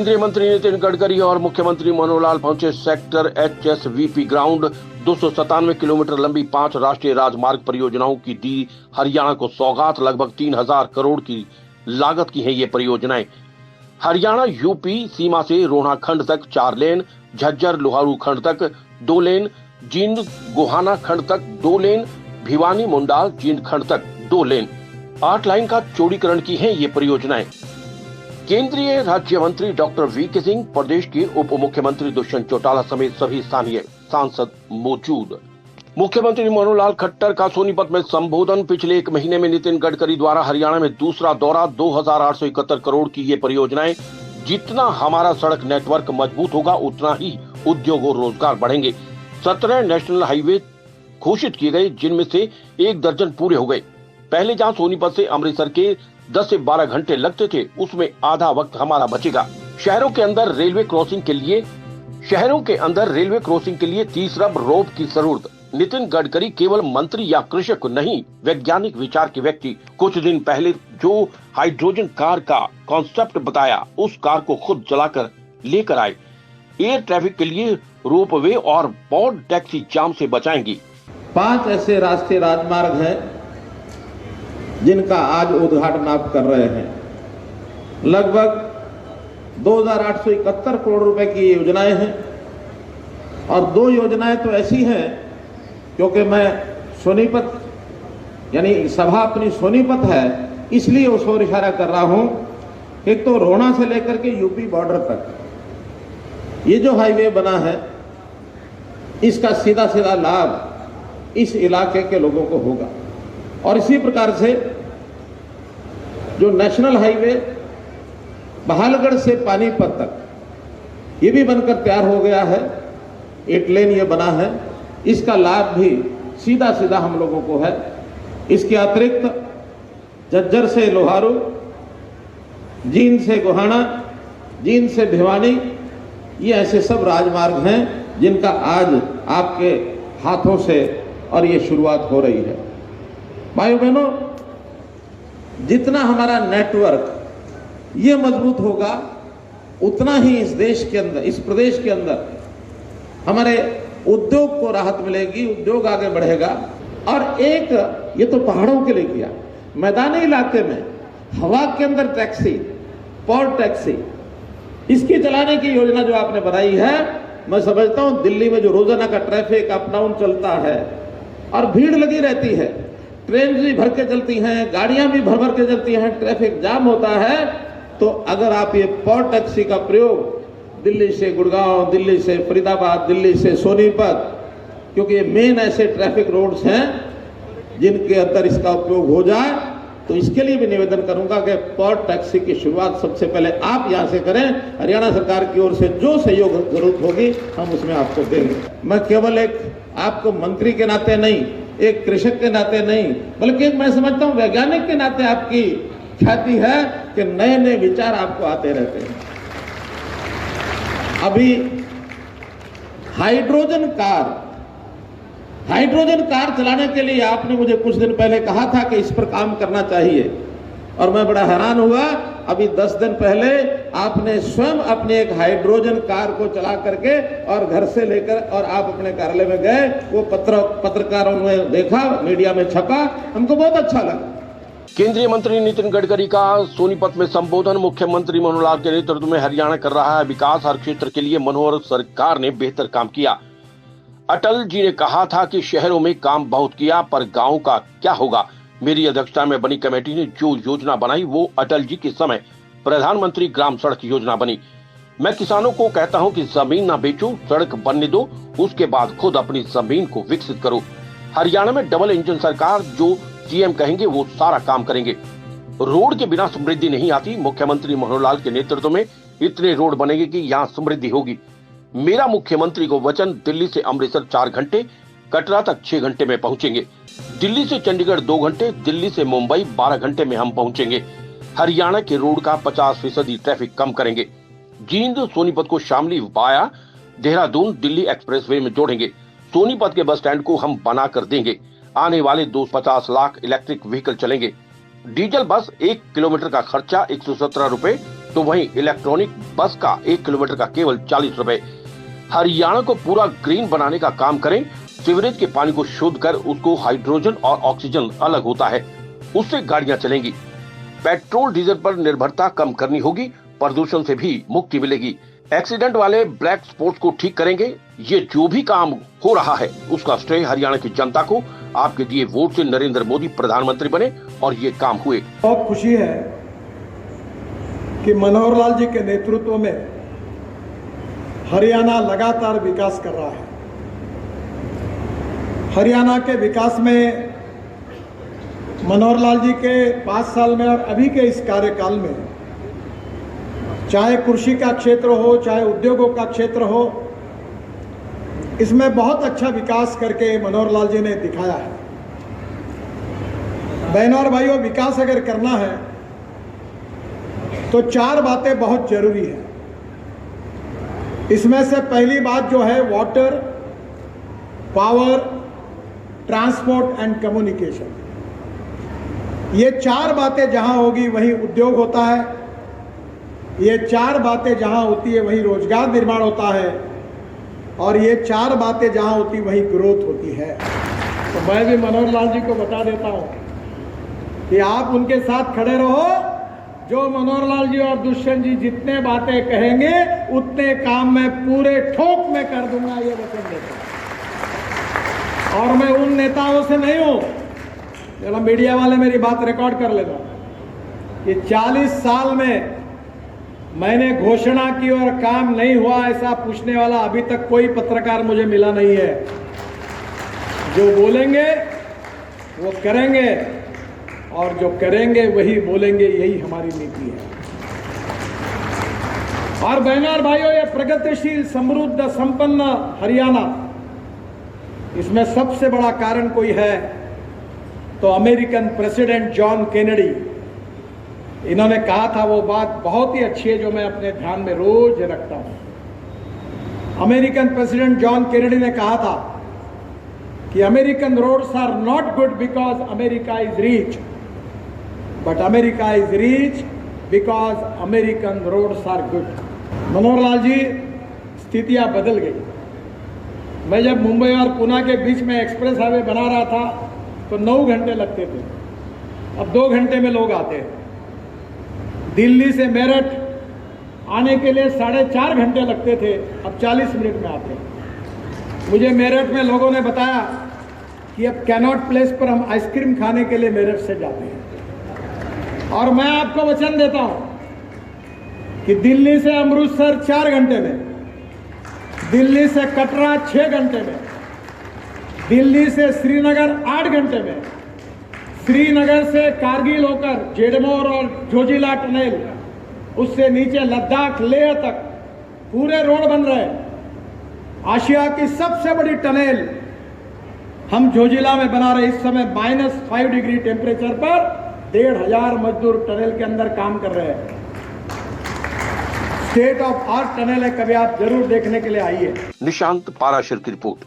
केंद्रीय मंत्री नितिन गडकरी और मुख्यमंत्री मनोहर लाल पहुंचे सेक्टर HSVP ग्राउंड। 297 किलोमीटर लंबी 5 राष्ट्रीय राजमार्ग परियोजनाओं की दी हरियाणा को सौगात। लगभग 3000 करोड़ की लागत की है ये परियोजनाएं। हरियाणा यूपी सीमा से रोहना खंड तक 4 लेन, झज्जर लोहारू खंड तक 2 लेन, जींद गोहाना खंड तक 2 लेन, भिवानी मुंडाल जींद खंड तक 2 लेन, 8 लाइन का चौड़ीकरण की है ये परियोजनाएं। केंद्रीय राज्य मंत्री डॉक्टर वीके सिंह, प्रदेश के उप मुख्यमंत्री दुष्यंत चौटाला समेत सभी स्थानीय सांसद मौजूद। मुख्यमंत्री मनोहर लाल खट्टर का सोनीपत में संबोधन। पिछले 1 महीने में नितिन गडकरी द्वारा हरियाणा में दूसरा दौरा। 2871 करोड़ की ये परियोजनाएं। जितना हमारा सड़क नेटवर्क मजबूत होगा उतना ही उद्योग और रोजगार बढ़ेंगे। 17 नेशनल हाईवे घोषित किए गए, जिनमें से 1 दर्जन पूरे हो गए। पहले जहां सोनीपत से अमृतसर के 10 से 12 घंटे लगते थे, उसमें आधा वक्त हमारा बचेगा। शहरों के अंदर रेलवे क्रॉसिंग के लिए 30 रोप की जरूरत। नितिन गडकरी केवल मंत्री या कृषक नहीं, वैज्ञानिक विचार के व्यक्ति। कुछ दिन पहले जो हाइड्रोजन कार का कॉन्सेप्ट बताया, उस कार को खुद जलाकर लेकर आए। एयर ट्रैफिक के लिए रोपवे और पॉड टैक्सी जाम से बचाएंगी। 5 ऐसे राष्ट्रीय राजमार्ग हैं जिनका आज उद्घाटन आप कर रहे हैं। लगभग 2871 करोड़ रुपए की योजनाएं हैं और 2 योजनाएं तो ऐसी हैं, क्योंकि मैं सोनीपत यानी सभा अपनी सोनीपत है इसलिए उस ओर इशारा कर रहा हूं। एक तो रोहना से लेकर के यूपी बॉर्डर तक ये जो हाईवे बना है, इसका सीधा सीधा लाभ इस इलाके के लोगों को होगा। और इसी प्रकार से जो नेशनल हाईवे बहालगढ़ से पानीपत तक ये भी बनकर तैयार हो गया है, 8 लेन ये बना है। इसका लाभ भी सीधा सीधा हम लोगों को है। इसके अतिरिक्त झज्जर से लोहारू, जींद से गोहाना, जींद से भिवानी, ये ऐसे सब राजमार्ग हैं जिनका आज आपके हाथों से और ये शुरुआत हो रही है। भाइयों बहनों, जितना हमारा नेटवर्क ये मजबूत होगा उतना ही इस देश के अंदर, इस प्रदेश के अंदर हमारे उद्योग को राहत मिलेगी, उद्योग आगे बढ़ेगा। और एक ये तो पहाड़ों के लिए किया, मैदानी इलाके में हवा के अंदर टैक्सी, पॉड टैक्सी, इसकी चलाने की योजना जो आपने बनाई है, मैं समझता हूं दिल्ली में जो रोजाना का ट्रैफिक अप डाउन चलता है और भीड़ लगी रहती है, ट्रेन भी भर के चलती हैं, गाड़ियां भी भर भर के चलती हैं, ट्रैफिक जाम होता है, तो अगर आप ये पॉड टैक्सी का प्रयोग दिल्ली से गुड़गांव, दिल्ली से फरीदाबाद, दिल्ली से सोनीपत, क्योंकि ये मेन ऐसे ट्रैफिक रोड्स हैं जिनके अंदर इसका उपयोग हो जाए, तो इसके लिए भी निवेदन करूंगा कि पॉड टैक्सी की शुरुआत सबसे पहले आप यहां से करें। हरियाणा सरकार की ओर से जो सहयोग जरूरत होगी हम उसमें आपको देंगे। मैं केवल एक आपको मंत्री के नाते नहीं, एक कृषक के नाते नहीं, बल्कि मैं समझता हूं वैज्ञानिक के नाते आपकी ख्याति है कि नए नए विचार आपको आते रहते हैं। अभी हाइड्रोजन कार चलाने के लिए आपने मुझे कुछ दिन पहले कहा था कि इस पर काम करना चाहिए, और मैं बड़ा हैरान हुआ। अभी 10 दिन पहले आपने स्वयं अपनी एक हाइड्रोजन कार को चला करके और घर से लेकर और आप अपने कार्यालय में गए, वो पत्रकारों ने देखा, मीडिया में छपा, हमको बहुत अच्छा लगा। केंद्रीय मंत्री नितिन गडकरी का सोनीपत में संबोधन। मुख्यमंत्री मनोहर लाल के नेतृत्व में हरियाणा कर रहा है विकास। हर क्षेत्र के लिए मनोहर सरकार ने बेहतर काम किया। अटल जी ने कहा था कि शहरों में काम बहुत किया, पर गांव का क्या होगा। मेरी अध्यक्षता में बनी कमेटी ने जो योजना बनाई वो अटल जी के समय प्रधानमंत्री ग्राम सड़क योजना बनी। मैं किसानों को कहता हूं कि जमीन ना बेचो, सड़क बनने दो, उसके बाद खुद अपनी जमीन को विकसित करो। हरियाणा में डबल इंजन सरकार, जो सीएम कहेंगे वो सारा काम करेंगे। रोड के बिना समृद्धि नहीं आती। मुख्यमंत्री मनोहर लाल के नेतृत्व में इतने रोड बनेंगे कि यहाँ समृद्धि होगी। मेरा मुख्यमंत्री को वचन, दिल्ली से अमृतसर 4 घंटे, कटरा तक 6 घंटे में पहुंचेंगे। दिल्ली से चंडीगढ़ 2 घंटे, दिल्ली से मुंबई 12 घंटे में हम पहुंचेंगे। हरियाणा के रोड का 50% ट्रैफिक कम करेंगे। जींद सोनीपत को शामली वाया देहरादून दिल्ली एक्सप्रेसवे में जोड़ेंगे। सोनीपत के बस स्टैंड को हम बना कर देंगे। आने वाले 250 लाख इलेक्ट्रिक व्हीकल चलेंगे। डीजल बस 1 किलोमीटर का खर्चा 117 रुपए, तो वहीं इलेक्ट्रॉनिक बस का 1 किलोमीटर का केवल 40 रुपए। हरियाणा को पूरा ग्रीन बनाने का काम करें। सीवरेज के पानी को शुद्ध कर उसको हाइड्रोजन और ऑक्सीजन अलग होता है, उससे गाड़ियां चलेंगी। पेट्रोल डीजल पर निर्भरता कम करनी होगी, प्रदूषण से भी मुक्ति मिलेगी। एक्सीडेंट वाले ब्लैक स्पॉट्स को ठीक करेंगे। ये जो भी काम हो रहा है उसका श्रेय हरियाणा की जनता को। आपके दिए वोट से नरेंद्र मोदी प्रधानमंत्री बने और ये काम हुए। बहुत खुशी है कि मनोहर लाल जी के नेतृत्व में हरियाणा लगातार विकास कर रहा है। हरियाणा के विकास में मनोहर लाल जी के 5 साल में और अभी के इस कार्यकाल में, चाहे कृषि का क्षेत्र हो, चाहे उद्योगों का क्षेत्र हो, इसमें बहुत अच्छा विकास करके मनोहर लाल जी ने दिखाया है। बहनों और भाइयों, विकास अगर करना है तो 4 बातें बहुत जरूरी है। इसमें से पहली बात जो है water, power, transport and communication. ये 4 बातें जहां होगी वहीं उद्योग होता है। ये 4 बातें जहां होती है वहीं रोजगार निर्माण होता है, और ये 4 बातें जहां होती वहीं ग्रोथ होती है। तो मैं भी मनोहर लाल जी को बता देता हूं कि आप उनके साथ खड़े रहो। जो मनोहर लाल जी और दुष्यंत जी जितने बातें कहेंगे उतने काम मैं पूरे ठोक में कर दूंगा, ये वचन देता हूं। और मैं उन नेताओं से नहीं हूं, चलो मीडिया वाले मेरी बात रिकॉर्ड कर लेना, कि 40 साल में मैंने घोषणा की और काम नहीं हुआ ऐसा पूछने वाला अभी तक कोई पत्रकार मुझे मिला नहीं है। जो बोलेंगे वो करेंगे, और जो करेंगे वही बोलेंगे, यही हमारी नीति है। और बहनों और भाइयों, ये प्रगतिशील, समृद्ध, संपन्न हरियाणा, इसमें सबसे बड़ा कारण कोई है तो अमेरिकन प्रेसिडेंट जॉन केनेडी, इन्होंने कहा था, वो बात बहुत ही अच्छी है जो मैं अपने ध्यान में रोज रखता हूं। अमेरिकन प्रेसिडेंट जॉन केनेडी ने कहा था कि American roads are not good because America is rich, but America is rich because American roads are good. Manohar Lal ji, स्थितियां बदल गई। मैं जब मुंबई और पुणे के बीच में एक्सप्रेस हाईवे बना रहा था तो 9 घंटे लगते थे, अब 2 घंटे में लोग आते हैं। दिल्ली से मेरठ आने के लिए 4.5 घंटे लगते थे, अब 40 मिनट में आते हैं। मुझे मेरठ में लोगों ने बताया कि अब कैनॉट प्लेस पर हम आइसक्रीम खाने के लिए मेरठ से जाते हैं। और मैं आपको वचन देता हूं कि दिल्ली से अमृतसर 4 घंटे में, दिल्ली से कटरा 6 घंटे में, दिल्ली से श्रीनगर 8 घंटे में, श्रीनगर से कारगिल होकर जेडमोर और जोजिला टनल, उससे नीचे लद्दाख लेह तक पूरे रोड बन रहे हैं। आशिया की सबसे बड़ी टनल हम जोजिला में बना रहे। इस समय -5 डिग्री टेम्परेचर पर 1,500 मजदूर टनल के अंदर काम कर रहे हैं। स्टेट ऑफ आर्ट टनल है, कभी आप जरूर देखने के लिए आइए। निशांत पाराशर की रिपोर्ट।